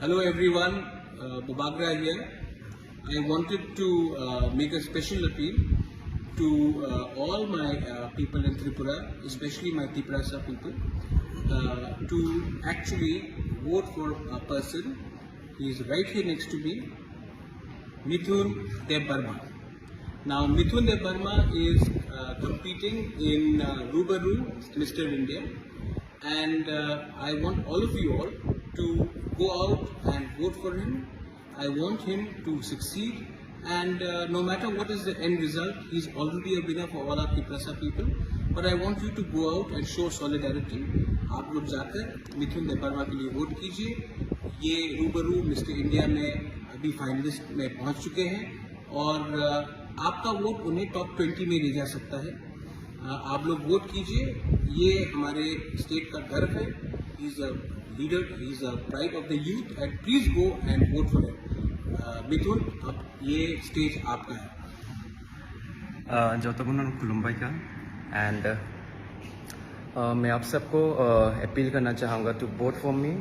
Hello everyone, Babagra here. I wanted to make a special appeal to all my people in Tripura, especially my Tiprasa people, to actually vote for a person. He is right here next to me, Mithun Debbarma. Now Mithun Debbarma is competing in Rubaru Mr. India, and I want all of you all to go out and vote for him. I want him to succeed, and no matter what is the end result, he's already a winner for all our Tiprasa people. But I want you to go out and show solidarity. आप लोग जाकर मिथुन देबबर्मा के लिए vote कीजिए. ये रूबरू mister India में अभी फाइनलिस्ट में पहुंच चुके हैं और आपका वोट उन्हें टॉप 20 में ले जा सकता है. आप लोग वोट कीजिए. ये हमारे स्टेट का गर्व है. He is a leader, he is a pride of the youth, and please go and vote for him. Mithun, अब ये स्टेज आपका है. जोतगुन खुलुम्बाई का एंड मैं आप सबको अपील करना चाहूँगा to vote for me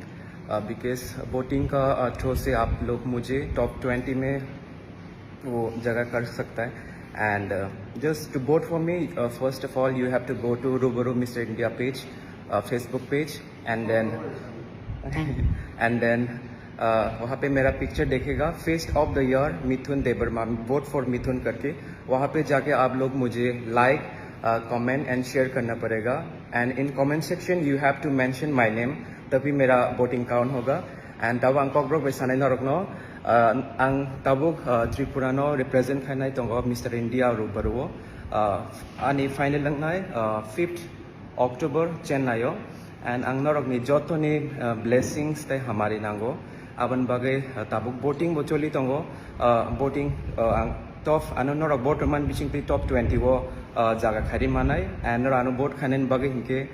because voting का थ्रू से आप लोग मुझे टॉप 20 में वो जगह कर सकता है. And just to vote for me, first of all, you have to go to Rubaru Mr. India page, Facebook page, and then वहाँ पे मेरा पिक्चर देखेगा face of the year Mithun Debbarma, vote for Mithun करके. वहाँ पे जाके आप लोग मुझे लाइक, कमेंट एंड शेयर करना पड़ेगा. And in comment section you have to mention my name, तभी मेरा वोटिंग काउंट होगा. एंड तब आं ककब्रक बैसानाय नरकनो आं ताबुक त्रिपुरानो रिप्रेजेंट खानाय दंगो मिस्टर इंडिया रुबारुओ आंनि फाइनल लांनाय 5th October चेन्नाइयो. एंड आं नरकनि जतनि ब्लेसिंग्स ताय हमारी नांगो आबन बागै ताबुक वोटिंग बचली दंगो. वोटिंग आं टॉप आनो नरक बर्तमान बिसिंग टॉप 20 वो जागा खारि मानाय. एंड नर आनो वोट खानायनि बागै हिंके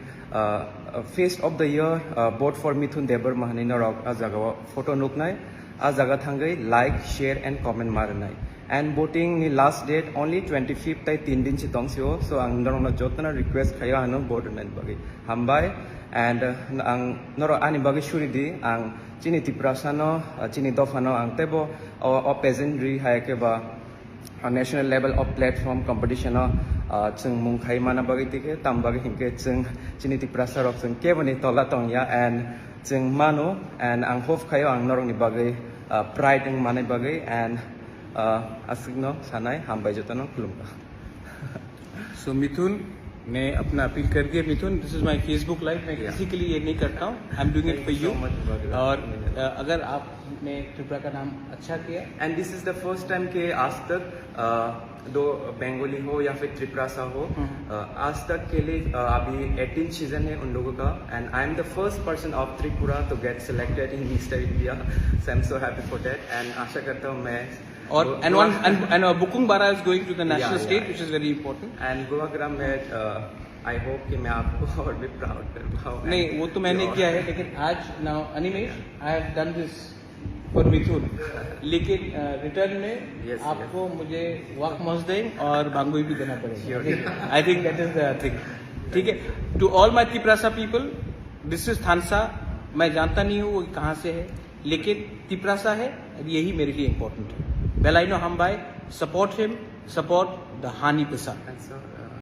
face of the year vote for Mithun Debbarma हानि नरक आ जागा फोटो नुकनाय. आ जगह थांगई लाइक, शेयर एंड कमेंट मारनाय. एंड वोटिंग नि लास्ट डेट ओनली 25th ताई 3 दिन से दंसियो. सो आं नरनो जतना रिक्वेस्ट खायो हानो वोट होनायनि बागै हामबाय. एंड आं नर आनि बागै सुरिदि आं चिनि तिप्रासानो चिनि दफानो आं तेबो अ पेजेंट्री हायकेबा national level of platform competition जों मुं खाय माना बागै तिके ताम बागै हिंके जों चिनि तिप्रासा रक जों केबनि तला तंगया. एंड जों मानो एंड आं होप खायो आं नरकनि बागै प्राइड माने बागै. एंड आसिगनो सानाय हामबाय जतनो खुलुमबा. सो मिथुन, मैं अपना अपील कर दिया. Mithun, this is my Facebook live. मैं किसी के लिए ये नहीं करता हूँ. I am doing it for you. और अगर आपने त्रिपुरा का नाम अच्छा किया, and this is the first time के आज तक दो बंगाली हो या फिर त्रिपुरासा हो, आज तक के लिए अभी 18 सीजन है उन लोगों का. And I am the first person of Tripura to get selected in mister India. So I am so happy for that. And आशा करता हूँ मैं और and Bukung Bara is going to the national stage, which is very important. And गोवाग्राम में I hope कि मैं आपको और भी प्राउड कर पाऊँ. नहीं, वो तो मैंने किया है, लेकिन आज now Animesh I have done this for Mithun, लेकिन रिटर्न में आपको मुझे वाक मस्देंग और बांगुई भी देना पड़ेगा. I think that is the thing. ठीक है. To all my Tiprasa people, this is Thansa. मैं जानता नहीं हूँ वो कहाँ से है, लेकिन तिप्रासा है, यही मेरे लिए इम्पोर्टेंट है. Well, I know Hambai, support him, support the Hani Prasad.